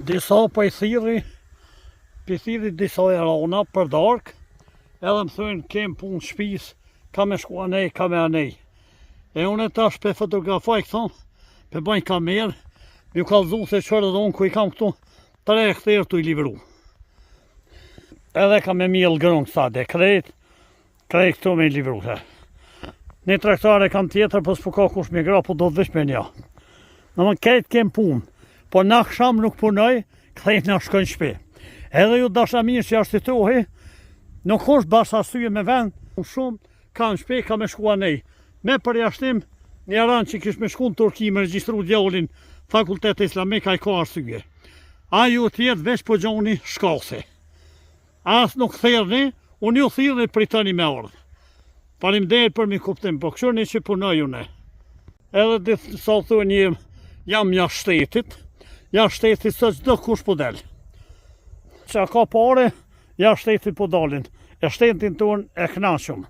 Disa për i thiri disa e rana për dark, edhe më thënë kem punë shpis, ka me shku anej, ka me anej. E unë tash pe fotografaj këthon, pe bajnë kamerë, mi u kalzu se qërë dhe unë ku i kam këtu 3 këtherë të i livru. Edhe ka me mjellë grënë kësa dhe krejt këtu me i livru. Një traktare kam tjetër, për s'po ka kush me gra, po do të vish me nja. Në më krejt kem punë, po na kësham nuk punoj, këthejt nga shkojnë shpe. Edhe ju dasha mirë që ashtë të tohi, nuk është bashkë asyje me vend, shumë kanë shpe, ka me shku anej. Me përjashtim, një aran që kish me shku në Turki me regjistru djallin Fakultet Islamik, a i ka arsye. A ju tjetë veç po gjoni shkase. As nuk therni, unë ju thirni për i tëni me ardhë. Faleminderit për mi kuptim, po këshurni që punoj une. Edhe dhe sa thua një jam jashtë shtetit, jashtë shtetit së çdo kush po del. Që ka pare, jashtë shtetit po dalin. E shtetin tonë e knaqëm.